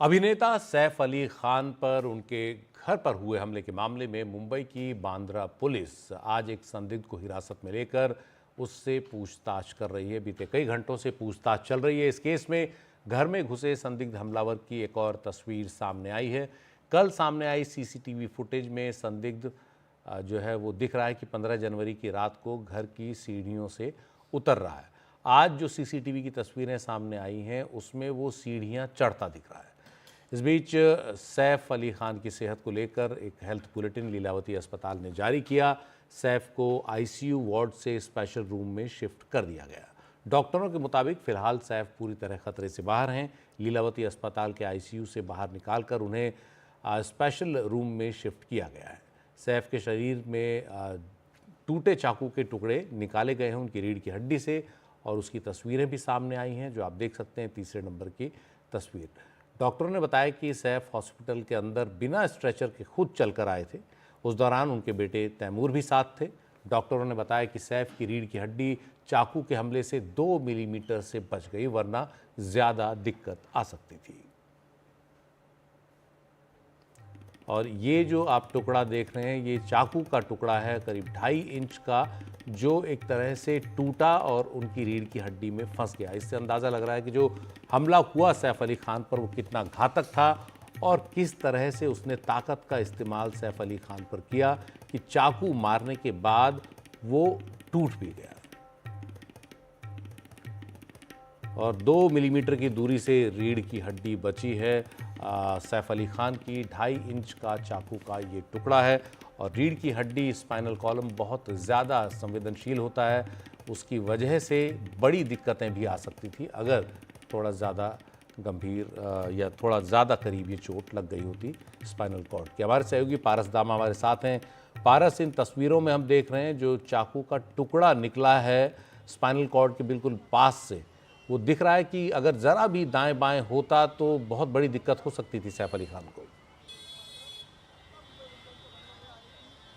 अभिनेता सैफ अली खान पर उनके घर पर हुए हमले के मामले में मुंबई की बांद्रा पुलिस आज एक संदिग्ध को हिरासत में लेकर उससे पूछताछ कर रही है। बीते कई घंटों से पूछताछ चल रही है। इस केस में घर में घुसे संदिग्ध हमलावर की एक और तस्वीर सामने आई है। कल सामने आई सीसीटीवी फुटेज में संदिग्ध जो है वो दिख रहा है कि 15 जनवरी की रात को घर की सीढ़ियों से उतर रहा है। आज जो सीसीटीवी की तस्वीरें सामने आई हैं उसमें वो सीढ़ियां चढ़ता दिख रहा है। इस बीच सैफ अली खान की सेहत को लेकर एक हेल्थ बुलेटिन लीलावती अस्पताल ने जारी किया। सैफ को आईसीयू वार्ड से स्पेशल रूम में शिफ्ट कर दिया गया। डॉक्टरों के मुताबिक फिलहाल सैफ पूरी तरह खतरे से बाहर हैं। लीलावती अस्पताल के आईसीयू से बाहर निकालकर उन्हें स्पेशल रूम में शिफ्ट किया गया है। सैफ के शरीर में टूटे चाकू के टुकड़े निकाले गए हैं उनकी रीढ़ की हड्डी से, और उसकी तस्वीरें भी सामने आई हैं जो आप देख सकते हैं, तीसरे नंबर की तस्वीर। डॉक्टरों ने बताया कि सैफ हॉस्पिटल के अंदर बिना स्ट्रेचर के खुद चलकर आए थे। उस दौरान उनके बेटे तैमूर भी साथ थे। डॉक्टरों ने बताया कि सैफ की रीढ़ की हड्डी चाकू के हमले से 2 मिलीमीटर से बच गई, वरना ज़्यादा दिक्कत आ सकती थी। और ये जो आप टुकड़ा देख रहे हैं, ये चाकू का टुकड़ा है करीब 2.5 इंच का, जो एक तरह से टूटा और उनकी रीढ़ की हड्डी में फंस गया। इससे अंदाज़ा लग रहा है कि जो हमला हुआ सैफ अली खान पर वो कितना घातक था और किस तरह से उसने ताकत का इस्तेमाल सैफ अली खान पर किया कि चाकू मारने के बाद वो टूट भी गया। और 2 मिलीमीटर की दूरी से रीढ़ की हड्डी बची है। सैफ अली खान की 2.5 इंच का चाकू का ये टुकड़ा है। और रीढ़ की हड्डी, स्पाइनल कॉलम बहुत ज़्यादा संवेदनशील होता है। उसकी वजह से बड़ी दिक्कतें भी आ सकती थी अगर थोड़ा ज़्यादा गंभीर या थोड़ा ज़्यादा करीब ये चोट लग गई होती स्पाइनल कॉर्ड की। हमारे सहयोगी पारस दामा हमारे साथ हैं। पारस, इन तस्वीरों में हम देख रहे हैं जो चाकू का टुकड़ा निकला है स्पाइनल कॉर्ड के बिल्कुल पास से, वो दिख रहा है कि अगर ज़रा भी दाएं बाएं होता तो बहुत बड़ी दिक्कत हो सकती थी सैफ अली खान को।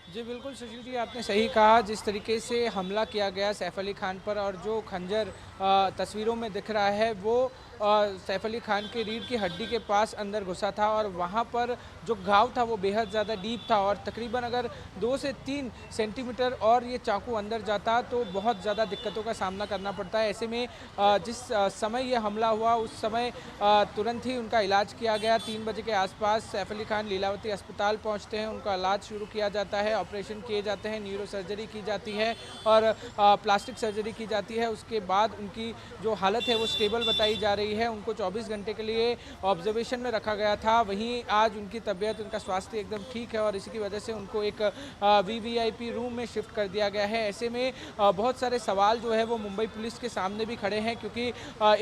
जी बिल्कुल सुशील जी, आपने सही कहा। जिस तरीके से हमला किया गया सैफ अली खान पर और जो खंजर तस्वीरों में दिख रहा है वो सैफ अली खान की रीढ़ की हड्डी के पास अंदर घुसा था और वहाँ पर जो घाव था वो बेहद ज़्यादा डीप था और तकरीबन अगर 2 से 3 सेंटीमीटर और ये चाकू अंदर जाता तो बहुत ज़्यादा दिक्कतों का सामना करना पड़ता है। ऐसे में जिस समय ये हमला हुआ उस समय तुरंत ही उनका इलाज किया गया। 3 बजे के आसपास सैफ अली खान लीलावती अस्पताल पहुँचते हैं, उनका इलाज शुरू किया जाता है, ऑपरेशन किए जाते हैं, न्यूरो सर्जरी की जाती है और प्लास्टिक सर्जरी की जाती है। उसके बाद उनकी जो हालत है वो स्टेबल बताई जा रही है। उनको 24 घंटे के लिए ऑब्जर्वेशन में रखा गया था। वहीं आज उनकी तबीयत, उनका स्वास्थ्य एकदम ठीक है और इसी की वजह से उनको एक वीवीआईपी रूम में शिफ्ट कर दिया गया है। ऐसे में बहुत सारे सवाल जो है वो मुंबई पुलिस के सामने भी खड़े हैं, क्योंकि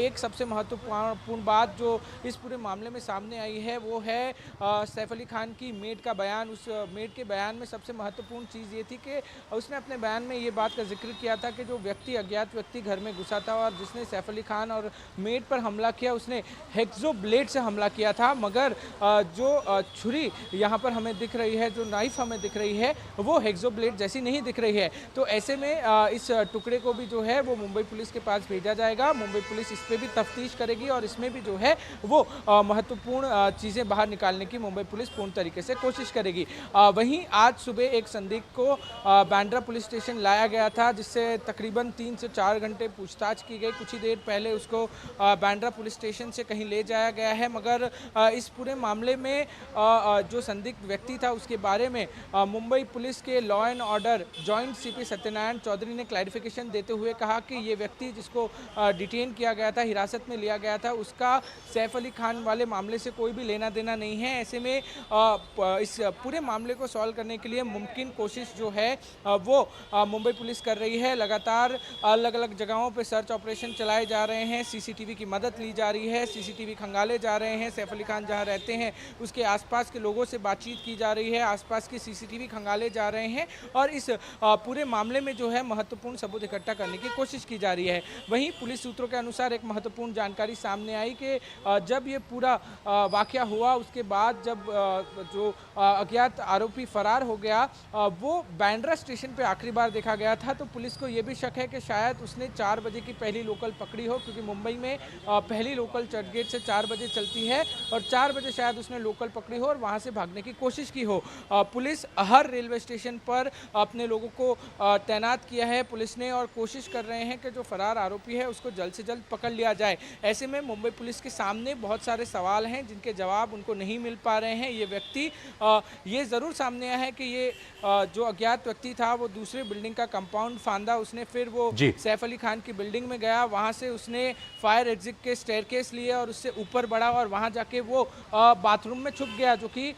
एक सबसे महत्वपूर्ण बात जो इस पूरे मामले में सामने आई है वो है सैफ अली खान की मेड का बयान। उस मेड के बयान में सबसे महत्वपूर्ण चीज़ ये थी कि उसने अपने बयान में ये बात का जिक्र किया था कि जो व्यक्ति, अज्ञात व्यक्ति घर में घुसा था और जिसने सैफ अली खान और मेड पर हमला किया उसने हेक्सो ब्लेड से हमला किया था, मगर जो छुरी यहाँ पर हमें दिख रही है, जो नाइफ हमें दिख रही है वो हेक्सो ब्लेड जैसी नहीं दिख रही है। तो ऐसे में इस टुकड़े को भी जो है वो मुंबई पुलिस के पास भेजा जाएगा। मुंबई पुलिस इस पर भी तफ्तीश करेगी और इसमें भी जो है वो महत्वपूर्ण चीज़ें बाहर निकालने की मुंबई पुलिस पूर्ण तरीके से कोशिश करेगी। वहीं आज सुबह एक संदिग्ध को बांद्रा पुलिस स्टेशन लाया गया था, जिससे तकरीबन 3 से 4 घंटे पूछताछ की गई। कुछ ही देर पहले उसको बांद्रा पुलिस स्टेशन से कहीं ले जाया गया है, मगर इस पूरे मामले में जो संदिग्ध व्यक्ति था उसके बारे में मुंबई पुलिस के law and order joint CP Satyanarayan Chaudhary ने क्लैरिफिकेशन देते हुए कहा कि ये व्यक्ति जिसको डिटेन किया गया था, हिरासत में लिया गया था, उसका सैफ अली खान वाले मामले से कोई भी लेना देना नहीं है। ऐसे में इस पूरे मामले को सॉल्व करने के लिए मुमकिन कोशिश जो है वो मुंबई पुलिस कर रही है। लगातार अलग अलग जगहों पर सर्च ऑपरेशन चलाए जा रहे हैं, सीसीटीवी की मदद ली जा रही है, सीसीटीवी खंगाले जा रहे हैं। सैफ अली खान जहां रहते हैं उसके आसपास के लोगों से बातचीत की जा रही है, आसपास के सीसीटीवी खंगाले जा रहे हैं और इस पूरे मामले में जो है महत्वपूर्ण सबूत इकट्ठा करने की कोशिश की जा रही है। वहीं पुलिस सूत्रों के अनुसार एक महत्वपूर्ण जानकारी सामने आई कि जब ये पूरा वाकया हुआ उसके बाद जब जो अज्ञात आरोपी फरार हो गया वो बांद्रा स्टेशन पर आखिरी बार देखा गया था, तो पुलिस को ये भी शक है कि शायद उसने 4 बजे की पहली लोकल पकड़ी हो, क्योंकि मुंबई में पहली लोकल चर्चगेट से 4 बजे चलती है और 4 बजे शायद उसने लोकल पकड़ी हो और वहाँ से भागने की कोशिश की हो। पुलिस हर रेलवे स्टेशन पर अपने लोगों को तैनात किया है पुलिस ने और कोशिश कर रहे हैं कि जो फरार आरोपी है उसको जल्द से जल्द पकड़ लिया जाए। ऐसे में मुंबई पुलिस के सामने बहुत सारे सवाल हैं जिनके जवाब उनको नहीं मिल पा रहे हैं। ये व्यक्ति ये ज़रूर सामने आया है कि ये जो अज्ञात व्यक्ति था वो दूसरे बिल्डिंग का कंपाउंड फांदा, उसने फिर वो सैफ अली खान की बिल्डिंग में गया, वहाँ से उसने फायर एग्जिट के स्टेयरकेस लिए और उससे ऊपर बढ़ा और वहाँ जाके वो बाथरूम में छुप गया जो कि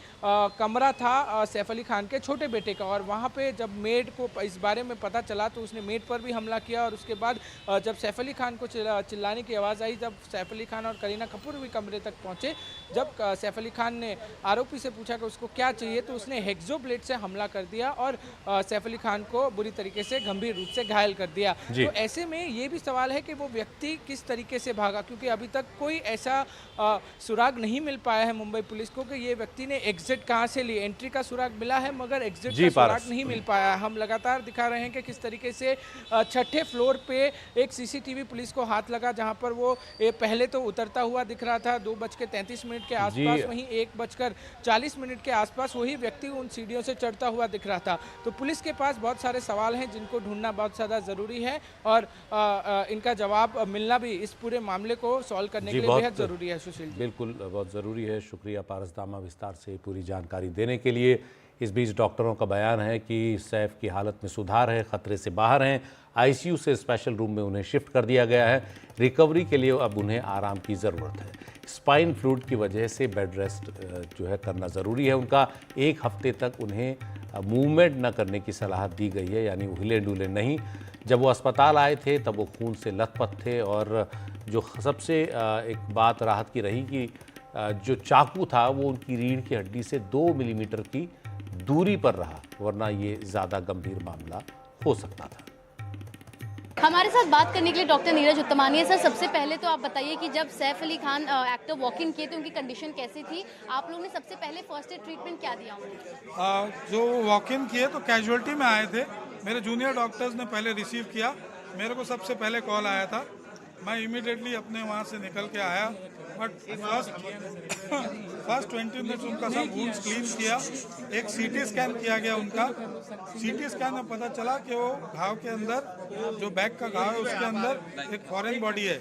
कमरा था सैफ अली खान के छोटे बेटे का। और वहाँ पे जब मेड को इस बारे में पता चला तो उसने मेड पर भी हमला किया और उसके बाद जब सैफ अली खान को चिल्लाने की आवाज़ आई, जब सैफ अली खान और करीना कपूर भी कमरे तक पहुँचे, जब सैफ अली खान ने आरोपी से पूछा कि उसको क्या चाहिए तो उसने हेक्सो ब्लेड से हमला कर दिया और सैफ अली खान को बुरी तरीके से गंभीर रूप से घायल कर दिया। तो ऐसे में ये भी सवाल है कि वो व्यक्ति किस तरीके से भागा, क्योंकि अभी तक कोई ऐसा सुराग नहीं मिल पाया है मुंबई पुलिस को कि ये व्यक्ति ने एग्जिट कहाँ से ली। एंट्री का सुराग मिला है मगर एग्जिट का सुराग नहीं मिल पाया। हम लगातार दिखा रहे हैं कि किस तरीके से छठे फ्लोर पे एक सीसीटीवी पुलिस को हाथ लगा जहां पर वो पहले तो उतरता हुआ दिख रहा था 2:33 के आसपास, वहीं 1:40 के आसपास वही व्यक्ति उन सीढ़ियों से चढ़ता हुआ दिख रहा था। तो पुलिस के पास बहुत सारे सवाल हैं जिनको ढूंढना बहुत ज़्यादा ज़रूरी है और इनका जवाब मिलना भी इस पूरे मामले को सॉल्व करने के लिए बेहद ज़रूरी है। सुशील जी, बिल्कुल बहुत ज़रूरी है। शुक्रिया पारस दामा विस्तार से पूरी जानकारी देने के लिए। इस बीच डॉक्टरों का बयान है कि सैफ की हालत में सुधार है, ख़तरे से बाहर हैं, आईसीयू से स्पेशल रूम में उन्हें शिफ्ट कर दिया गया है। रिकवरी के लिए अब उन्हें आराम की ज़रूरत है। स्पाइन फ्लूइड की वजह से बेड रेस्ट जो है करना ज़रूरी है उनका। 1 हफ्ते तक उन्हें मूवमेंट न करने की सलाह दी गई है, यानी हिले डुले नहीं। जब वो अस्पताल आए थे तब वो खून से लथपथ थे और जो सबसे एक बात राहत की रही कि जो चाकू था वो उनकी रीढ़ की हड्डी से 2 मिलीमीटर की दूरी पर रहा, वरना ये ज़्यादा गंभीर मामला हो सकता था। हमारे साथ बात करने के लिए डॉक्टर नीरज उत्तमानी है। सर, सबसे पहले तो आप बताइए कि जब Saif Ali Khan actor walk in किए थे उनकी कंडीशन कैसी थी? आप लोगों ने सबसे पहले फर्स्ट एड ट्रीटमेंट क्या दिया उन्हें? जो वॉक इन किए तो कैजुअलिटी में आए थे। मेरे जूनियर डॉक्टर्स ने पहले रिसीव किया, मेरे को सबसे पहले कॉल आया था, मैं इमीडिएटली अपने वहाँ से निकल के आया। बट फर्स्ट 20 मिनट्स उनका सब वुंड्स क्लीन किया। एक सीटी स्कैन किया गया उनका। सीटी स्कैन में पता चला कि वो घाव के अंदर, जो बैक का घाव है उसके अंदर एक फॉरेन बॉडी है।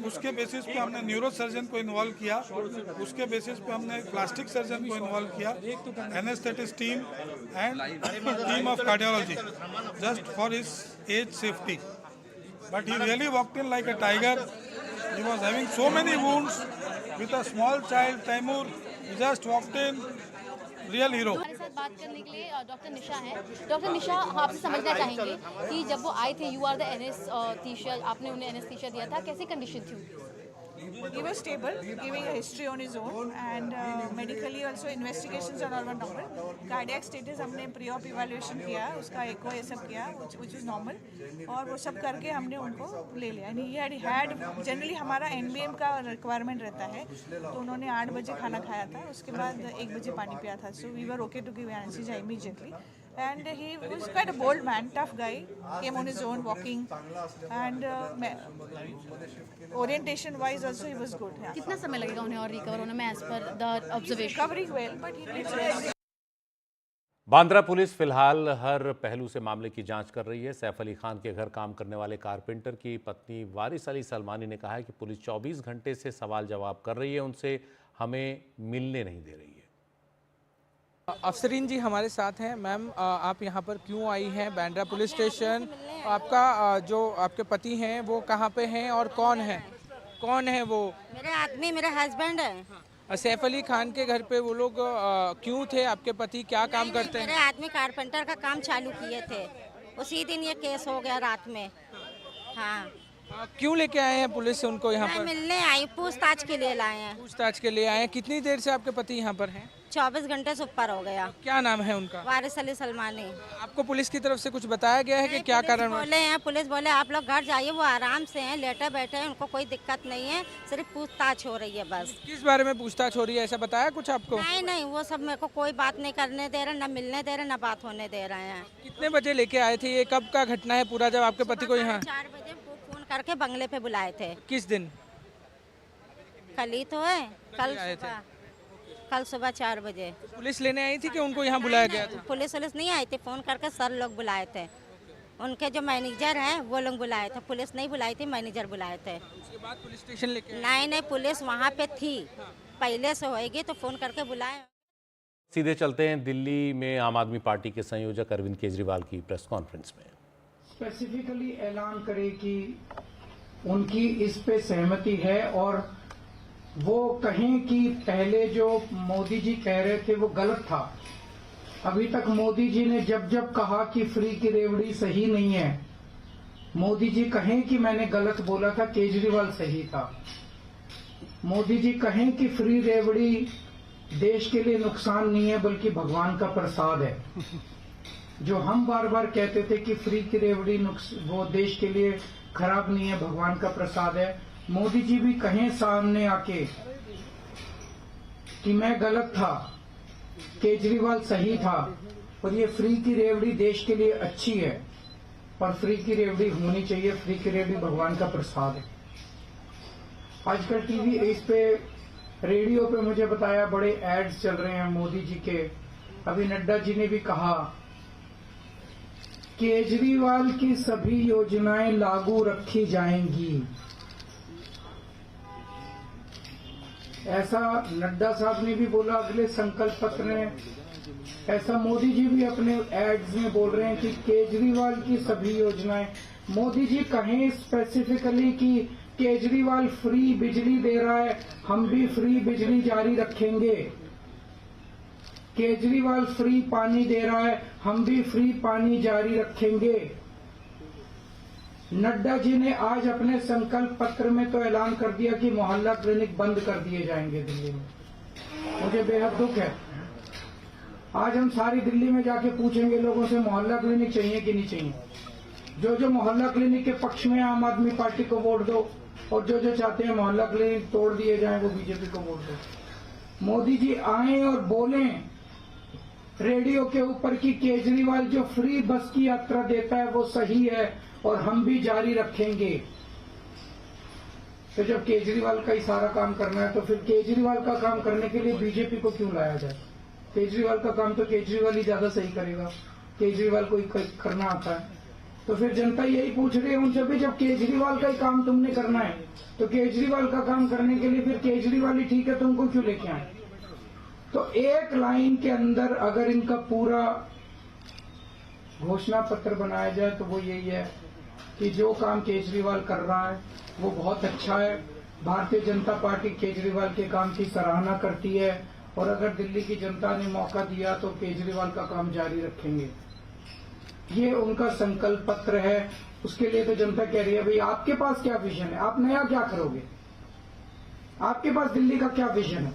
उसके बेसिस पे हमने न्यूरो सर्जन को इन्वॉल्व किया, उसके बेसिस पे हमने प्लास्टिक सर्जन को इन्वॉल्व किया, anaesthetist team and team of cardiology, just for his age safety. But he really walked in like a tiger. He was having so many wounds with a small child, Taimur. He just walked in, real hero. हमारे साथ बात करने के लिए doctor निशा हैं। Doctor निशा, हम आपसे समझना चाहेंगे कि जब वो आए थे, यू आर द एनेस्थीसिया, आपने उन्हें एनेस्थीसिया दिया था, कैसी कंडीशन थी उनकी? He was stable, giving a history on his own, and medically also investigations are all normal. Cardiac status हमने pre-op evaluation किया, उसका echo ये सब किया, which is normal, और वो सब करके हमने उनको ले लिया। And he had generally हमारा NBM का requirement रहता है, तो उन्होंने 8 बजे खाना खाया था, उसके बाद 1 बजे पानी पिया था, so we were okay to give anesthesia immediately. And he was quite a bold man, tough guy, came on his own, walking, and orientation wise also he was good. Yeah. कितना समय लगेगा उन्हें और रिकवर होने में as per the observation? Recovering well, but he needs rest. Bandra police फिलहाल हर पहलू से मामले की जांच कर रही है। सैफ अली खान के घर काम करने वाले कारपेंटर की पत्नी वारिस अली सलमानी ने कहा है कि पुलिस 24 घंटे से सवाल जवाब कर रही है उनसे, हमें मिलने नहीं दे रही है। अफसरीन जी हमारे साथ हैं। मैम, आप यहाँ पर क्यों आई हैं बांद्रा पुलिस स्टेशन? आपका जो आपके पति हैं वो कहाँ पे हैं और कौन है वो? मेरे आदमी, मेरे हस्बैंड है। सैफ अली खान के घर पे वो लोग क्यों थे? आपके पति क्या काम करते हैं? मेरे आदमी कारपेंटर का काम चालू किए थे, उसी दिन ये केस हो गया रात में। हाँ, क्यों लेके आए हैं पुलिस से उनको यहाँ मैं पर? मिलने आई, पूछताछ के लिए लाए हैं। पूछताछ के लिए आए हैं। कितनी देर से आपके पति यहाँ पर हैं? 24 घंटे से ऊपर हो गया। क्या नाम है उनका? वारिस अली सलमानी। आपको पुलिस की तरफ से कुछ बताया गया है कि क्या कारण? पुलिस बोले आप लोग घर जाइए, वो आराम से हैं, लेटे बैठे हैं, उनको कोई दिक्कत नहीं है, सिर्फ पूछताछ हो रही है बस। किस बारे में पूछताछ हो रही है, ऐसा बताया कुछ आपको? नहीं, वो सब मेरे को कोई बात नहीं करने दे रहे, न मिलने दे रहे, न बात होने दे रहे हैं। कितने बजे लेके आए थे? ये कब का घटना है पूरा, जब आपके पति को यहाँ? 4 बजे फोन करके बंगले पे बुलाए थे। किस दिन? कल ही तो है, आए थे? कल सुबह 4 बजे। पुलिस लेने आई थी कि उनको यहाँ बुलाया गया था? पुलिस नहीं आई थी, फोन करके सर लोग बुलाए थे, उनके जो मैनेजर हैं वो लोग बुलाए थे, पुलिस नहीं बुलाई थी, मैनेजर बुलाए थे। उसके बाद पुलिस स्टेशन लेके नहीं, पुलिस वहाँ पे थी, पहले से होएगी तो फोन करके बुलाए। सीधे चलते हैं दिल्ली में आम आदमी पार्टी के संयोजक अरविंद केजरीवाल की प्रेस कॉन्फ्रेंस में। स्पेसिफिकली ऐलान करे कि उनकी इस पे सहमति है और वो कहें कि पहले जो मोदी जी कह रहे थे वो गलत था। अभी तक मोदी जी ने जब कहा कि फ्री की रेवड़ी सही नहीं है, मोदी जी कहें कि मैंने गलत बोला था, केजरीवाल सही था। मोदी जी कहें कि फ्री रेवड़ी देश के लिए नुकसान नहीं है बल्कि भगवान का प्रसाद है। जो हम बार बार कहते थे कि फ्री की रेवड़ी वो देश के लिए खराब नहीं है, भगवान का प्रसाद है, मोदी जी भी कहें सामने आके कि मैं गलत था, केजरीवाल सही था और ये फ्री की रेवड़ी देश के लिए अच्छी है और फ्री की रेवड़ी होनी चाहिए, फ्री की रेवड़ी भगवान का प्रसाद है। आजकल टीवी इस पे रेडियो पे मुझे बताया बड़े एड्स चल रहे हैं मोदी जी के। अभी नड्डा जी ने भी कहा केजरीवाल की सभी योजनाएं लागू रखी जाएंगी। ऐसा नड्डा साहब ने भी बोला अगले संकल्प पत्र में, ऐसा मोदी जी भी अपने एड्स में बोल रहे हैं कि केजरीवाल की सभी योजनाएं। मोदी जी कहें स्पेसिफिकली कि केजरीवाल फ्री बिजली दे रहा है, हम भी फ्री बिजली जारी रखेंगे। केजरीवाल फ्री पानी दे रहा है, हम भी फ्री पानी जारी रखेंगे। नड्डा जी ने आज अपने संकल्प पत्र में तो ऐलान कर दिया कि मोहल्ला क्लिनिक बंद कर दिए जाएंगे दिल्ली में। मुझे बेहद दुख है। आज हम सारी दिल्ली में जाके पूछेंगे लोगों से मोहल्ला क्लिनिक चाहिए कि नहीं चाहिए। जो मोहल्ला क्लिनिक के पक्ष में आम आदमी पार्टी को वोट दो और जो चाहते हैं मोहल्ला क्लिनिक तोड़ दिए जाएं वो बीजेपी को वोट दो। मोदी जी आए और बोलें रेडियो के ऊपर कि केजरीवाल जो फ्री बस की यात्रा देता है वो सही है और हम भी जारी रखेंगे। तो जब केजरीवाल का ही सारा काम करना है तो फिर केजरीवाल का काम करने के लिए बीजेपी को क्यों लाया जाए? केजरीवाल का काम तो केजरीवाल ही ज्यादा सही करेगा, केजरीवाल को ही करना आता है। तो फिर जनता यही पूछ रही है उनसे भी, जब केजरीवाल का ही काम तुमने करना है तो केजरीवाल का काम करने के लिए फिर केजरीवाल ही ठीक है, तुमको क्यों लेके आए? तो एक लाइन के अंदर अगर इनका पूरा घोषणा पत्र बनाया जाए तो वो यही है कि जो काम केजरीवाल कर रहा है वो बहुत अच्छा है। भारतीय जनता पार्टी केजरीवाल के काम की सराहना करती है और अगर दिल्ली की जनता ने मौका दिया तो केजरीवाल का काम जारी रखेंगे। ये उनका संकल्प पत्र है। उसके लिए तो जनता कह रही है भाई आपके पास क्या विजन है, आप नया क्या करोगे? आपके पास दिल्ली का क्या विजन है,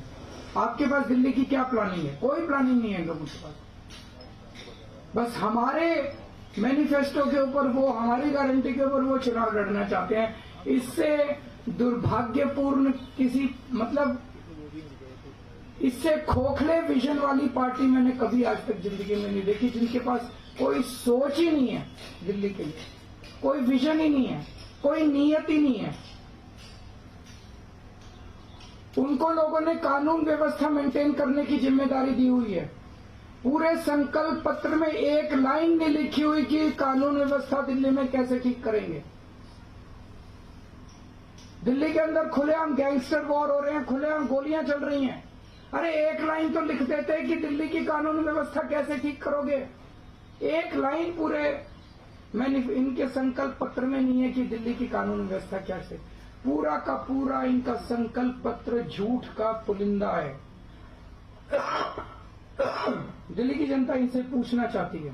आपके पास दिल्ली की क्या प्लानिंग है? कोई प्लानिंग नहीं है लोगों के पास। बस हमारे मैनिफेस्टो के ऊपर वो, हमारी गारंटी के ऊपर वो चुनाव लड़ना चाहते हैं। इससे दुर्भाग्यपूर्ण किसी इससे खोखले विजन वाली पार्टी मैंने कभी आज तक जिंदगी में नहीं देखी, जिनके पास कोई सोच ही नहीं है दिल्ली के लिए, कोई विजन ही नहीं है, कोई नीयत ही नहीं है। उनको लोगों ने कानून व्यवस्था मेंटेन करने की जिम्मेदारी दी हुई है। पूरे संकल्प पत्र में एक लाइन नहीं लिखी हुई कि कानून व्यवस्था दिल्ली में कैसे ठीक करेंगे। दिल्ली के अंदर खुलेआम गैंगस्टर वॉर हो रहे हैं, खुलेआम गोलियां चल रही हैं। अरे एक लाइन तो लिख देते कि दिल्ली की कानून व्यवस्था कैसे ठीक करोगे। एक लाइन पूरे इनके संकल्प पत्र में नहीं है कि दिल्ली की कानून व्यवस्था कैसे। पूरा का पूरा इनका संकल्प पत्र झूठ का पुलिंदा है। दिल्ली की जनता इनसे पूछना चाहती है,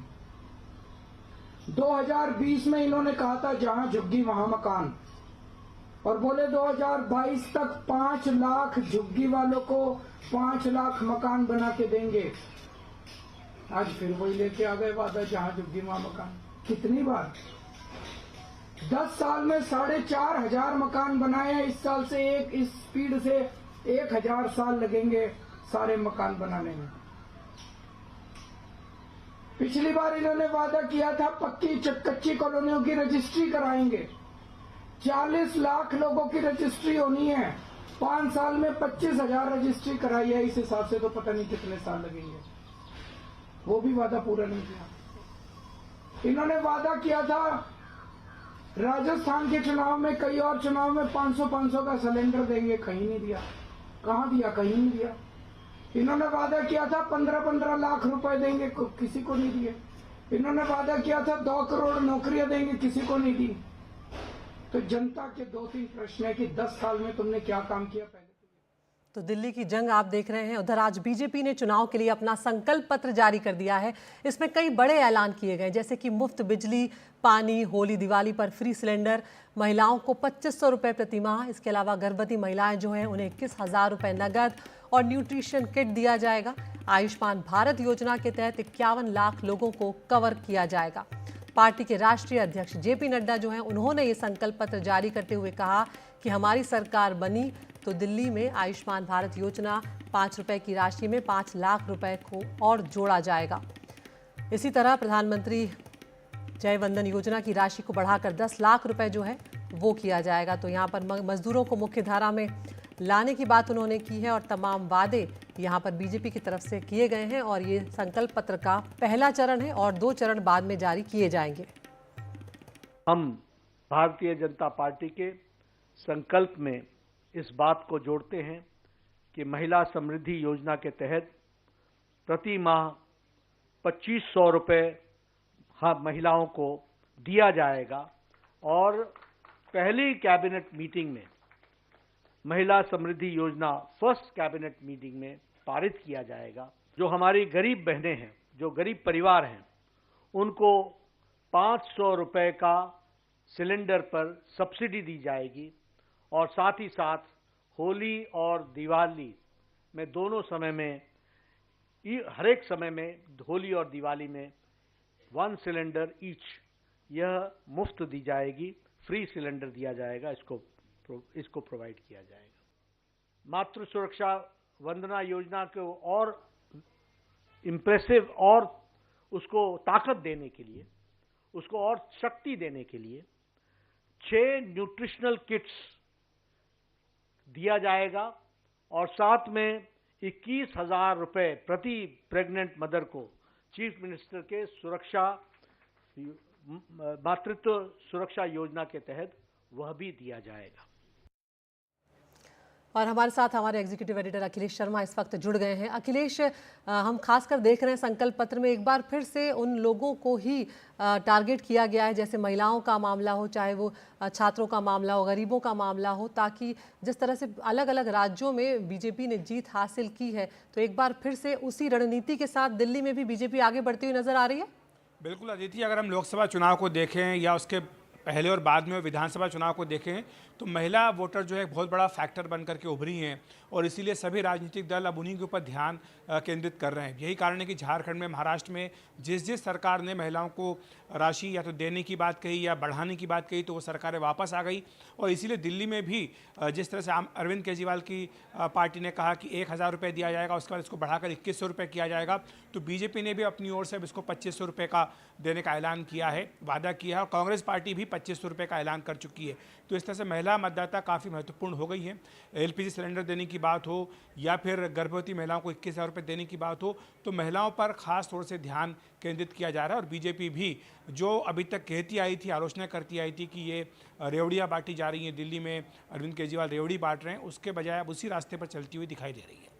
2020 में इन्होंने कहा था जहां झुग्गी वहां मकान, और बोले 2022 तक 5 लाख झुग्गी वालों को 5 लाख मकान बना के देंगे। आज फिर वही लेके आ गए वादा, जहां झुग्गी वहां मकान। कितनी बार? 10 साल में 4,500 मकान बनाए हैं। इस साल से इस स्पीड से 1,000 साल लगेंगे सारे मकान बनाने में। पिछली बार इन्होंने वादा किया था पक्की कच्ची कॉलोनियों की रजिस्ट्री कराएंगे। 40 लाख लोगों की रजिस्ट्री होनी है। 5 साल में 25,000 रजिस्ट्री कराई है, इस हिसाब से तो पता नहीं कितने साल लगेंगे। वो भी वादा पूरा नहीं किया। इन्होंने वादा किया था राजस्थान के चुनाव में, कई और चुनाव में 500 का सिलेंडर देंगे, कहीं नहीं दिया। कहाँ दिया? कहीं नहीं दिया। इन्होंने वादा किया था 15 लाख रुपए देंगे, किसी को नहीं दिए। इन्होंने वादा किया था 2 करोड़ नौकरियां देंगे, किसी को नहीं दी। तो जनता के 2-3 प्रश्न है कि 10 साल में तुमने क्या काम किया। पहले तो दिल्ली की जंग आप देख रहे हैं। उधर आज बीजेपी ने चुनाव के लिए अपना संकल्प पत्र जारी कर दिया है। इसमें कई बड़े ऐलान किए गए, जैसे कि मुफ्त बिजली, पानी, होली दिवाली पर फ्री सिलेंडर, महिलाओं को 2500 रुपये प्रति माह। इसके अलावा गर्भवती महिलाएं जो हैं उन्हें 21,000 रुपये नगद और न्यूट्रिशन किट दिया जाएगा। आयुष्मान भारत योजना के तहत 51 लाख लोगों को कवर किया जाएगा। पार्टी के राष्ट्रीय अध्यक्ष जेपी नड्डा जो हैं उन्होंने ये संकल्प पत्र जारी करते हुए कहा कि हमारी सरकार बनी तो दिल्ली में आयुष्मान भारत योजना 5 रुपए की राशि में 5 लाख रुपए को और जोड़ा जाएगा। इसी तरह प्रधानमंत्री जय वंदन योजना की राशि को बढ़ाकर 10 लाख रुपए जो है वो किया जाएगा। तो यहाँ पर मजदूरों को मुख्य धारा में लाने की बात उन्होंने की है और तमाम वादे यहाँ पर बीजेपी की तरफ से किए गए हैं और ये संकल्प पत्र का पहला चरण है और 2 चरण बाद में जारी किए जाएंगे। हम भारतीय जनता पार्टी के संकल्प में इस बात को जोड़ते हैं कि महिला समृद्धि योजना के तहत प्रति माह 2500 रुपये महिलाओं को दिया जाएगा और पहली कैबिनेट मीटिंग में महिला समृद्धि योजना फर्स्ट कैबिनेट मीटिंग में पारित किया जाएगा। जो हमारी गरीब बहनें हैं, जो गरीब परिवार हैं, उनको 500 रुपये का सिलेंडर पर सब्सिडी दी जाएगी और साथ ही साथ होली और दिवाली में दोनों समय में, हर एक समय में, होली और दिवाली में 1 सिलेंडर ईच यह मुफ्त दी जाएगी, फ्री सिलेंडर दिया जाएगा, इसको प्रोवाइड किया जाएगा। मातृ सुरक्षा वंदना योजना को और इम्प्रेसिव और उसको ताकत देने के लिए, उसको और शक्ति देने के लिए 6 न्यूट्रिशनल किट्स दिया जाएगा और साथ में 21,000 रुपये प्रति प्रेग्नेंट मदर को चीफ मिनिस्टर के मातृत्व सुरक्षा योजना के तहत वह भी दिया जाएगा। और हमारे साथ हमारे एग्जीक्यूटिव एडिटर अखिलेश शर्मा इस वक्त जुड़ गए हैं। अखिलेश, हम खासकर देख रहे हैं संकल्प पत्र में एक बार फिर से उन लोगों को ही टारगेट किया गया है, जैसे महिलाओं का मामला हो, चाहे वो छात्रों का मामला हो, गरीबों का मामला हो, ताकि जिस तरह से अलग अलग राज्यों में बीजेपी ने जीत हासिल की है, तो एक बार फिर से उसी रणनीति के साथ दिल्ली में भी बीजेपी आगे बढ़ती हुई नजर आ रही है। बिल्कुल अदिति, अगर हम लोकसभा चुनाव को देखें या उसके पहले और बाद में विधानसभा चुनाव को देखें तो महिला वोटर जो है एक बहुत बड़ा फैक्टर बन करके उभरी हैं और इसीलिए सभी राजनीतिक दल अब उन्हीं के ऊपर ध्यान केंद्रित कर रहे हैं। यही कारण है कि झारखंड में, महाराष्ट्र में जिस सरकार ने महिलाओं को राशि या तो देने की बात कही या बढ़ाने की बात कही तो वो सरकारें वापस आ गई और इसीलिए दिल्ली में भी जिस तरह से अरविंद केजरीवाल की पार्टी ने कहा कि 1,000 रुपये दिया जाएगा, उसके बाद इसको बढ़ाकर 2100 रुपये किया जाएगा, तो बीजेपी ने भी अपनी ओर से अब इसको 2500 रुपये का देने का ऐलान किया है, वादा किया है और कांग्रेस पार्टी भी 2500 रुपये का ऐलान कर चुकी है। तो इस तरह से महिला मतदाता काफ़ी महत्वपूर्ण हो गई है। एलपीजी सिलेंडर देने की बात हो या फिर गर्भवती महिलाओं को 21,000 रुपये देने की बात हो, तो महिलाओं पर खास तौर से ध्यान केंद्रित किया जा रहा है और बीजेपी भी जो अभी तक कहती आई थी, आलोचना करती आई थी कि ये रेवड़ियाँ बांटी जा रही हैं, दिल्ली में अरविंद केजरीवाल रेवड़ी बांट रहे हैं, उसके बजाय अब उसी रास्ते पर चलती हुई दिखाई दे रही है।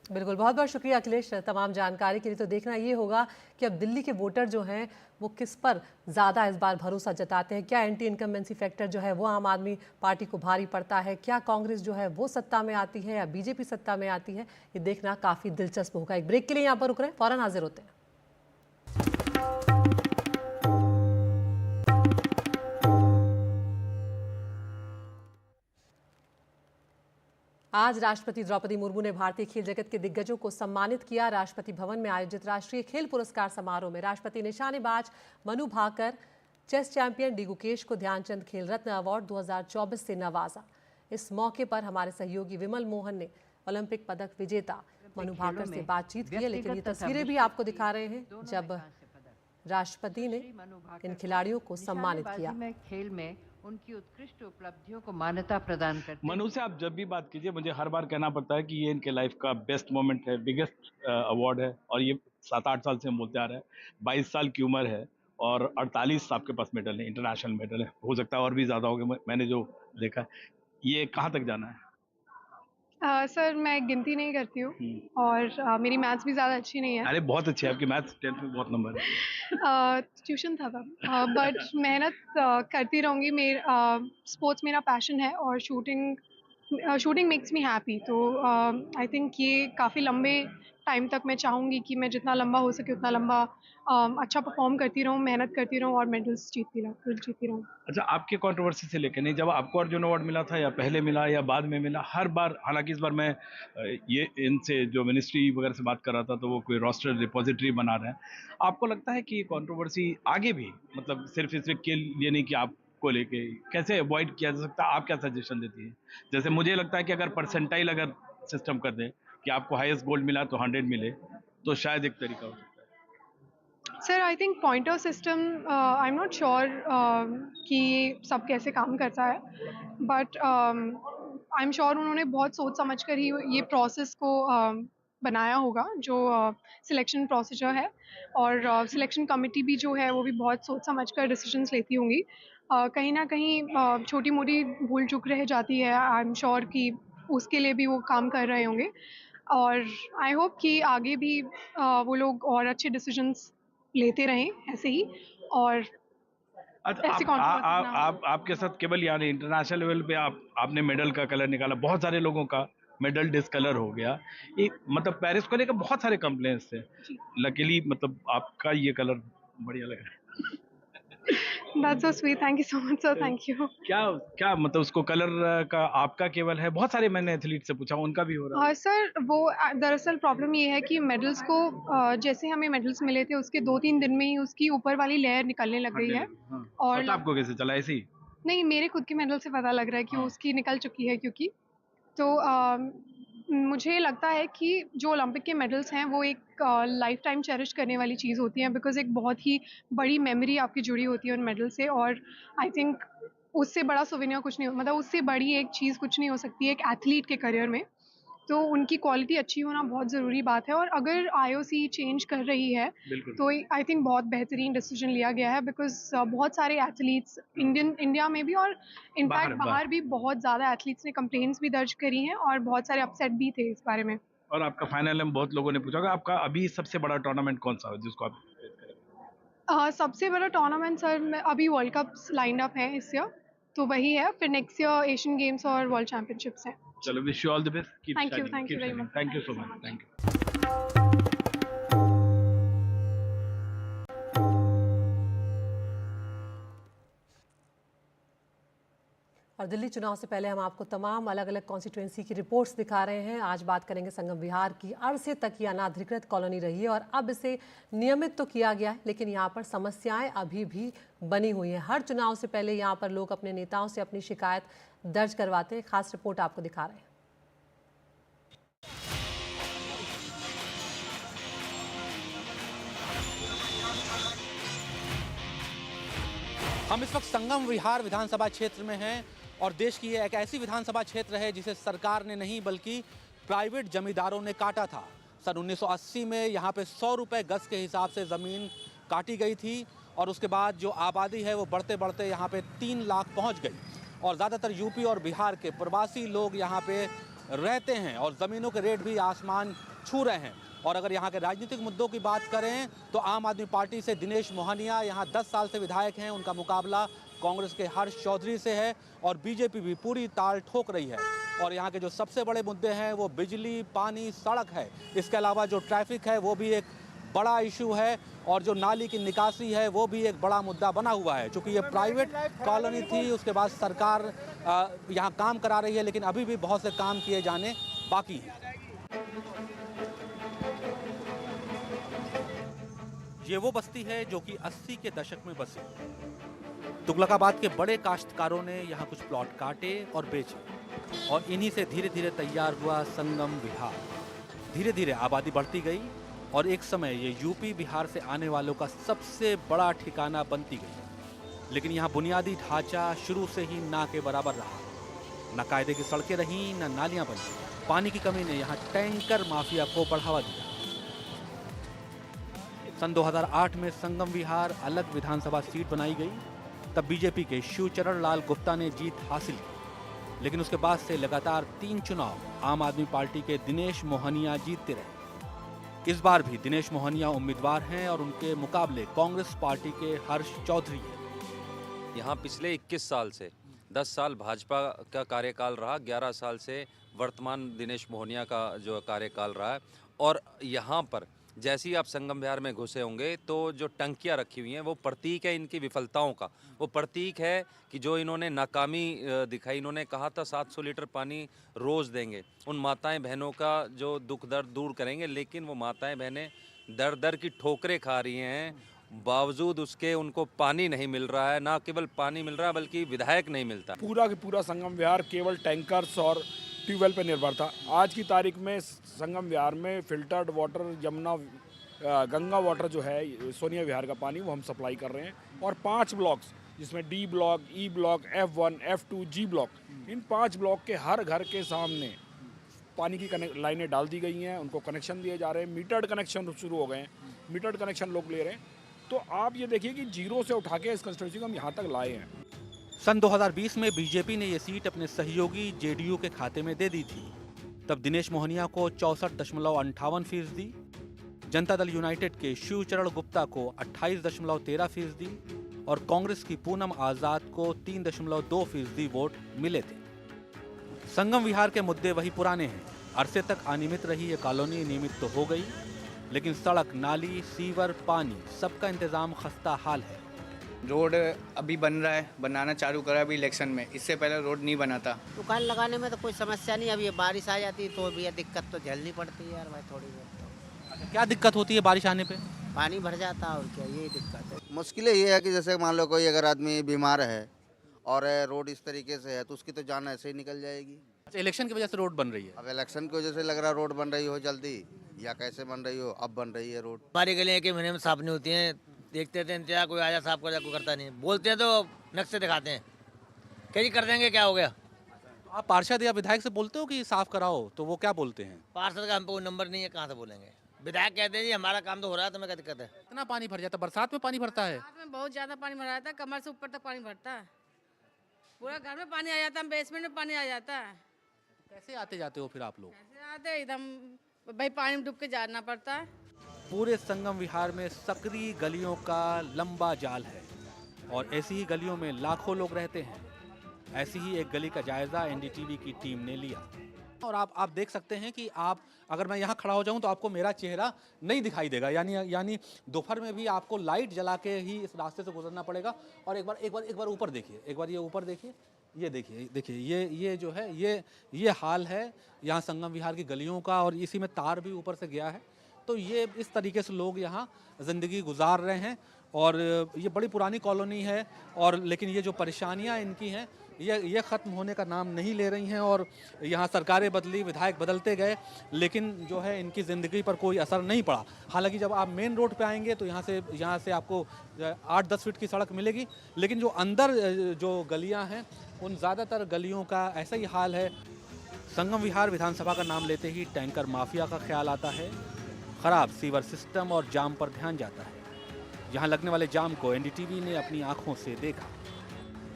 बिल्कुल, बहुत बहुत शुक्रिया अखिलेश तमाम जानकारी के लिए। तो देखना ये होगा कि अब दिल्ली के वोटर जो हैं वो किस पर ज़्यादा इस बार भरोसा जताते हैं। क्या एंटी इनकम्बेंसी फैक्टर जो है वो आम आदमी पार्टी को भारी पड़ता है, क्या कांग्रेस जो है वो सत्ता में आती है या बीजेपी सत्ता में आती है, ये देखना काफ़ी दिलचस्प होगा। एक ब्रेक के लिए यहाँ पर रुक रहे हैं, फ़ौरन हाजिर होते हैं। आज राष्ट्रपति द्रौपदी मुर्मू ने भारतीय खेल जगत के दिग्गजों को सम्मानित किया। राष्ट्रपति भवन में आयोजित राष्ट्रीय खेल पुरस्कार समारोह में राष्ट्रपति ने निशानेबाज Manu Bhaker, chess champion D Gukesh को ध्यानचंद खेल रत्न अवार्ड 2024 से नवाजा। इस मौके पर हमारे सहयोगी विमल मोहन ने ओलंपिक पदक विजेता मनु भाकर से बातचीत की, लेकिन ये तस्वीरें भी आपको दिखा रहे हैं जब राष्ट्रपति ने इन खिलाड़ियों को सम्मानित किया। खेल में उनकी उत्कृष्ट उपलब्धियों को मान्यता प्रदान करते हैं। मनु से आप जब भी बात कीजिए मुझे हर बार कहना पड़ता है कि ये इनके लाइफ का बेस्ट मोमेंट है, बिगेस्ट अवार्ड है, और ये 7-8 साल से हम बोलते आ रहे हैं। 22 साल की उम्र है और 48 आपके पास मेडल है, इंटरनेशनल मेडल है, हो सकता है और भी ज़्यादा हो गए, मैंने जो देखा है। ये कहाँ तक जाना है? सर मैं गिनती नहीं करती हूँ और मेरी मैथ्स भी ज़्यादा अच्छी नहीं है। अरे बहुत अच्छी है आपकी मैथ्स, 10th में बहुत नंबर है। ट्यूशन था तब, बट मेहनत करती रहूँगी। स्पोर्ट्स मेरा पैशन है और शूटिंग मेक्स मी हैप्पी। तो आई थिंक ये काफ़ी लंबे टाइम तक मैं चाहूँगी कि मैं जितना लंबा हो सके उतना लंबा अच्छा परफॉर्म करती रहूँ, मेहनत करती रहूँ और मेडल्स जीतती रहूँ। अच्छा, आपके कंट्रोवर्सी से लेकर नहीं, जब आपको अर्जुन अवार्ड मिला था या पहले मिला या बाद में मिला, हर बार, हालांकि इस बार मैं ये इनसे जो मिनिस्ट्री वगैरह से बात कर रहा था तो वो कोई रोस्टर रिपोजिटरी बना रहे हैं, आपको लगता है कि कंट्रोवर्सी आगे भी, मतलब सिर्फ के लिए नहीं कि आप को लेके कैसे अवॉइड किया जा सकता है? आप क्या सजेशन देती है? जैसे मुझे लगता है कि अगर परसेंटाइल अगर सिस्टम कर दें कि आपको हाईएस्ट गोल्ड मिला तो 100 मिले, तो शायद एक तरीका हो सकता है। Sir I think pointer system, I am not sure कि सब कैसे काम करता है, बट आई एम श्योर उन्होंने बहुत सोच समझ कर ही ये प्रोसेस को बनाया होगा, जो सिलेक्शन प्रोसीजर है, और सिलेक्शन कमेटी भी जो है वो भी बहुत सोच समझ कर डिसीजंस लेती होंगी। कहीं ना कहीं छोटी मोटी भूल चूक रह जाती है, आई एम श्योर कि उसके लिए भी वो काम कर रहे होंगे, और आई होप कि आगे भी वो लोग और अच्छे डिसीजंस लेते रहें ऐसे ही। और आपके साथ केवल यानी इंटरनेशनल लेवल पे आपने मेडल का कलर निकाला, बहुत सारे लोगों का मेडल डिसकलर हो गया, एक मतलब पेरिस को लेकर बहुत सारे कंप्लेंट्स थे, लकीली मतलब आपका ये कलर बढ़िया लगा। That's so sweet, thank you so much sir, thank you। क्या मतलब उसको कलर का आपका केवल है? बहुत सारे मैंने एथलीट से पूछा, उनका भी हो रहा है। सर वो दरअसल प्रॉब्लम ये है कि मेडल्स को जैसे हमें मेडल्स मिले थे उसके 2-3 दिन में ही उसकी ऊपर वाली लेयर निकलने लग गई है। और पता आपको कैसे चला? ऐसे ही? नहीं, मेरे खुद के मेडल से पता लग रहा है कि उसकी निकल चुकी है, क्योंकि तो मुझे लगता है कि जो ओलंपिक के मेडल्स हैं वो एक लाइफ टाइम चेरिश करने वाली चीज़ होती है, बिकॉज एक बहुत ही बड़ी मेमोरी आपकी जुड़ी होती है उन मेडल से, और आई थिंक उससे बड़ा सोवेनियर कुछ नहीं, मतलब उससे बड़ी एक चीज़ कुछ नहीं हो सकती है एक एथलीट के करियर में। तो उनकी क्वालिटी अच्छी होना बहुत ज़रूरी बात है, और अगर आईओसी चेंज कर रही है तो आई थिंक बहुत बेहतरीन डिसीजन लिया गया है, बिकॉज बहुत सारे एथलीट्स इंडिया में भी और इनफैक्ट बाहर भी बहुत ज़्यादा एथलीट्स ने कंप्लेंट्स भी दर्ज करी हैं और बहुत सारे अपसेट भी थे इस बारे में। और आपका फाइनल में बहुत लोगों ने पूछा कि आपका अभी सबसे बड़ा टूर्नामेंट कौन सा है जिसको आप सबसे बड़ा टूर्नामेंट सर अभी वर्ल्ड कप लाइंड अप है इस ईयर, तो वही है, फिर नेक्स्ट ईयर एशियन गेम्स और वर्ल्ड चैंपियनशिप्स हैं। चलो, wish you all the best. Thank you very much. Thank you so much. Thank you. और दिल्ली चुनाव से पहले हम आपको तमाम अलग अलग कॉन्स्टिट्यूएंसी की रिपोर्ट्स दिखा रहे हैं। आज बात करेंगे संगम विहार की। अरसे तक ये अनाधिकृत कॉलोनी रही है और अब इसे नियमित तो किया गया है, लेकिन यहाँ पर समस्याएं अभी भी बनी हुई हैं। हर चुनाव से पहले यहाँ पर लोग अपने नेताओं से अपनी शिकायत दर्ज करवाते हैं। खास रिपोर्ट आपको दिखा रहे हैं। हम इस वक्त संगम विहार विधानसभा क्षेत्र में हैं और देश की ये एक ऐसी विधानसभा क्षेत्र है जिसे सरकार ने नहीं बल्कि प्राइवेट जमींदारों ने काटा था। सन 1980 में यहाँ पे 100 रुपये गज के हिसाब से ज़मीन काटी गई थी और उसके बाद जो आबादी है वो बढ़ते बढ़ते यहाँ पे 3 लाख पहुँच गई और ज़्यादातर यूपी और बिहार के प्रवासी लोग यहाँ पे रहते हैं और ज़मीनों के रेट भी आसमान छू रहे हैं। और अगर यहाँ के राजनीतिक मुद्दों की बात करें तो आम आदमी पार्टी से दिनेश मोहनिया यहाँ 10 साल से विधायक हैं। उनका मुकाबला कांग्रेस के हर्ष चौधरी से है और बीजेपी भी पूरी ताल ठोक रही है। और यहाँ के जो सबसे बड़े मुद्दे हैं वो बिजली, पानी, सड़क है। इसके अलावा जो ट्रैफिक है वो भी एक बड़ा इशू है और जो नाली की निकासी है वो भी एक बड़ा मुद्दा बना हुआ है। चूँकि ये प्राइवेट कॉलोनी थी, उसके बाद सरकार यहाँ काम करा रही है, लेकिन अभी भी बहुत से काम किए जाने बाकी हैं। ये वो बस्ती है जो कि 80 के दशक में बसी। तुगलकाबाद के बड़े काश्तकारों ने यहाँ कुछ प्लॉट काटे और बेचे और इन्हीं से धीरे धीरे तैयार हुआ संगम विहार। धीरे धीरे आबादी बढ़ती गई और एक समय ये यूपी बिहार से आने वालों का सबसे बड़ा ठिकाना बनती गई। लेकिन यहाँ बुनियादी ढांचा शुरू से ही ना के बराबर रहा। न कायदे की सड़कें रहीं, न नालियां बनी। पानी की कमी ने यहाँ टैंकर माफिया को बढ़ावा दिया। सन 2008 में संगम विहार अलग विधानसभा सीट बनाई गई। तब बीजेपी के शिवचरण लाल गुप्ता ने जीत हासिल की, लेकिन उसके बाद से लगातार 3 चुनाव आम आदमी पार्टी के दिनेश मोहनिया जीतते रहे। इस बार भी दिनेश मोहनिया उम्मीदवार हैं और उनके मुकाबले कांग्रेस पार्टी के हर्ष चौधरी हैं। यहाँ पिछले 21 साल से 10 साल भाजपा का कार्यकाल रहा, 11 साल से वर्तमान दिनेश मोहनिया का जो कार्यकाल रहा है। और यहाँ पर जैसे ही आप संगम विहार में घुसे होंगे तो जो टंकियाँ रखी हुई हैं वो प्रतीक है इनकी विफलताओं का। वो प्रतीक है कि जो इन्होंने नाकामी दिखाई। इन्होंने कहा था 700 लीटर पानी रोज़ देंगे, उन माताएं बहनों का जो दुख दर्द दूर करेंगे, लेकिन वो माताएं बहनें दर दर की ठोकरें खा रही हैं। बावजूद उसके उनको पानी नहीं मिल रहा है। ना केवल पानी मिल रहा है बल्कि विधायक नहीं मिलता। पूरा का पूरा संगम विहार केवल टैंकर्स और ट्यूबवेल पर निर्भर था। आज की तारीख में संगम विहार में filtered water, Yamuna Ganga water जो है, सोनिया विहार का पानी वो हम सप्लाई कर रहे हैं। और 5 ब्लॉक्स जिसमें D block, E block, F1, F2, G block, इन 5 ब्लॉक के हर घर के सामने पानी की लाइनें डाल दी गई हैं। उनको कनेक्शन दिए जा रहे हैं। मीटर्ड कनेक्शन शुरू हो गए हैं। मीटर्ड कनेक्शन लोग ले रहे हैं। तो आप ये देखिए कि जीरो से उठा के इस कंस्टिट्यूंसी को हम यहाँ तक लाए हैं। सन 2020 में बीजेपी ने ये सीट अपने सहयोगी जेडीयू के खाते में दे दी थी। तब दिनेश मोहनिया को 64.58%, जनता दल यूनाइटेड के शिवचरण गुप्ता को 28.13% और कांग्रेस की पूनम आजाद को 3.2% वोट मिले थे। संगम विहार के मुद्दे वही पुराने हैं। अरसे तक अनियमित रही ये कॉलोनी नियमित तो हो गई, लेकिन सड़क, नाली, सीवर, पानी सबका इंतजाम खस्ता हाल है। रोड अभी बन रहा है, बनाना चालू करा अभी इलेक्शन में। इससे पहले रोड नहीं बना था। दुकान लगाने में तो कोई समस्या नहीं। अब ये बारिश आ जाती तो भी ये दिक्कत तो झेलनी पड़ती है यार भाई, थोड़ी बहुत। क्या दिक्कत होती है बारिश आने पे? पानी भर जाता है और क्या, यही दिक्कत है। मुश्किल ये है कि जैसे मान लो कोई अगर आदमी बीमार है और रोड इस तरीके से है तो उसकी तो जान ऐसे ही निकल जाएगी। इलेक्शन की वजह से रोड बन रही है। अब इलेक्शन की वजह से लग रहा है रोड बन रही हो जल्दी, या कैसे बन रही हो, अब बन रही है रोड। हमारी गलियाँ के महीने में साफ नहीं होती हैं। देखते थे इंतजार, कोई आजा साफ कर, कोई करता नहीं। बोलते हैं तो नक्शे दिखाते हैं, क्या कर देंगे, क्या हो गया। आप पार्षद या विधायक से बोलते हो कि साफ कराओ, तो वो क्या बोलते हैं? पार्षद का हम पे कोई नंबर नहीं है, कहाँ से बोलेंगे। विधायक कहते हैं जी हमारा काम तो हो रहा है, तुम्हें क्या दिक्कत है। इतना पानी भर जाता है, बरसात में पानी भरता है। बरसात में बहुत ज्यादा पानी भर जाता है, कमर से ऊपर तक पानी भरता है। पूरा घर में पानी आ जाता है, बेसमेंट में पानी आ जाता है। कैसे आते जाते हो फिर आप लोग? कैसे आते एकदम भाई, पानी में डूब के जाना पड़ता है। पूरे संगम विहार में सकरी गलियों का लंबा जाल है और ऐसी ही गलियों में लाखों लोग रहते हैं। ऐसी ही एक गली का जायजा एनडीटीवी की टीम ने लिया और आप देख सकते हैं कि आप अगर मैं यहाँ खड़ा हो जाऊँ तो आपको मेरा चेहरा नहीं दिखाई देगा। यानी दोपहर में भी आपको लाइट जला के ही इस रास्ते से गुजरना पड़ेगा। और एक बार ऊपर देखिए, एक बार ये ऊपर देखिए, ये देखिए ये जो है ये हाल है यहाँ संगम विहार की गलियों का। और इसी में तार भी ऊपर से गया है। तो ये इस तरीके से लोग यहाँ ज़िंदगी गुजार रहे हैं और ये बड़ी पुरानी कॉलोनी है। और लेकिन ये जो परेशानियाँ इनकी हैं ये ख़त्म होने का नाम नहीं ले रही हैं। और यहाँ सरकारें बदली, विधायक बदलते गए, लेकिन जो है इनकी ज़िंदगी पर कोई असर नहीं पड़ा। हालांकि जब आप मेन रोड पे आएंगे तो यहाँ से आपको 8-10 फीट की सड़क मिलेगी, लेकिन जो अंदर जो गलियाँ हैं उन ज़्यादातर गलियों का ऐसा ही हाल है। संगम विहार विधानसभा का नाम लेते ही टैंकर माफिया का ख्याल आता है। खराब सीवर सिस्टम और जाम पर ध्यान जाता है। यहाँ लगने वाले जाम को एनडीटीवी ने अपनी आंखों से देखा।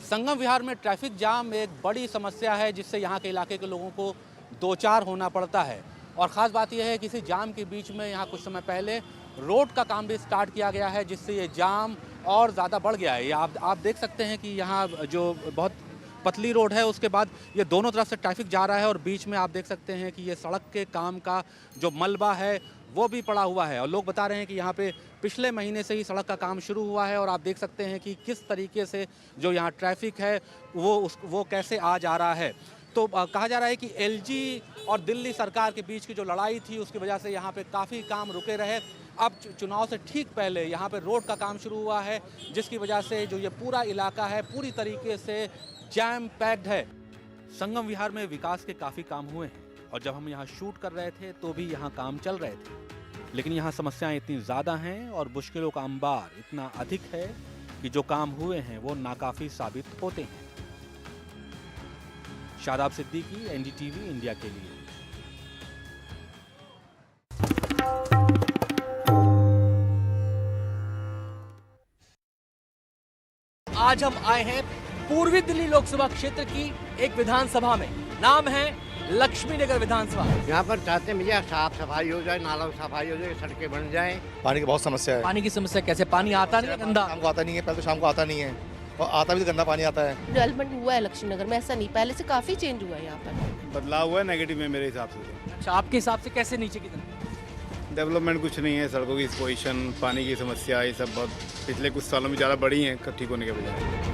संगम विहार में ट्रैफिक जाम एक बड़ी समस्या है जिससे यहाँ के इलाके के लोगों को दो चार होना पड़ता है। और ख़ास बात यह है कि इसी जाम के बीच में यहाँ कुछ समय पहले रोड का काम भी स्टार्ट किया गया है, जिससे ये जाम और ज़्यादा बढ़ गया है। ये आप देख सकते हैं कि यहाँ जो बहुत पतली रोड है उसके बाद ये दोनों तरफ से ट्रैफिक जा रहा है और बीच में आप देख सकते हैं कि ये सड़क के काम का जो मलबा है वो भी पड़ा हुआ है। और लोग बता रहे हैं कि यहाँ पे पिछले महीने से ही सड़क का काम शुरू हुआ है और आप देख सकते हैं कि किस तरीके से जो यहाँ ट्रैफिक है वो कैसे आ जा रहा है। तो कहा जा रहा है कि एलजी और दिल्ली सरकार के बीच की जो लड़ाई थी उसकी वजह से यहाँ पे काफ़ी काम रुके रहे। अब चुनाव से ठीक पहले यहाँ पे रोड का काम शुरू हुआ है, जिसकी वजह से जो ये पूरा इलाका है पूरी तरीके से जैम पैक्ड है। संगम विहार में विकास के काफ़ी काम हुए हैं और जब हम यहाँ शूट कर रहे थे तो भी यहाँ काम चल रहे थे, लेकिन यहाँ समस्याएं इतनी ज़्यादा हैं और मुश्किलों का अंबार इतना अधिक है कि जो काम हुए हैं वो नाकाफी साबित होते हैं। शादाब सिद्दीकी, एनडीटीवी इंडिया के लिए। आज हम आए हैं पूर्वी दिल्ली लोकसभा क्षेत्र की एक विधानसभा में। नाम है लक्ष्मी नगर विधानसभा। यहाँ पर चाहते हैं भैया साफ सफाई हो जाए, नालों की सफाई हो जाए, सड़कें बन जाएं। पानी की बहुत समस्या है। पानी की समस्या कैसे? पानी आता नहीं है, गंदा शाम को आता नहीं है, पहले तो शाम को आता नहीं है और आता भी तो गंदा पानी आता है। डेवलपमेंट हुआ है लक्ष्मी नगर में, ऐसा नहीं, पहले से काफी चेंज हुआ है यहाँ पर। बदलाव हुआ है नेगेटिव में मेरे हिसाब से। अच्छा, आपके हिसाब से कैसे नीचे की तरफ? डेवलपमेंट कुछ नहीं है, सड़कों की पोजीशन, पानी की समस्या, ये सब बहुत पिछले कुछ सालों में ज़्यादा बढ़ी हैं ठीक होने के बजाय।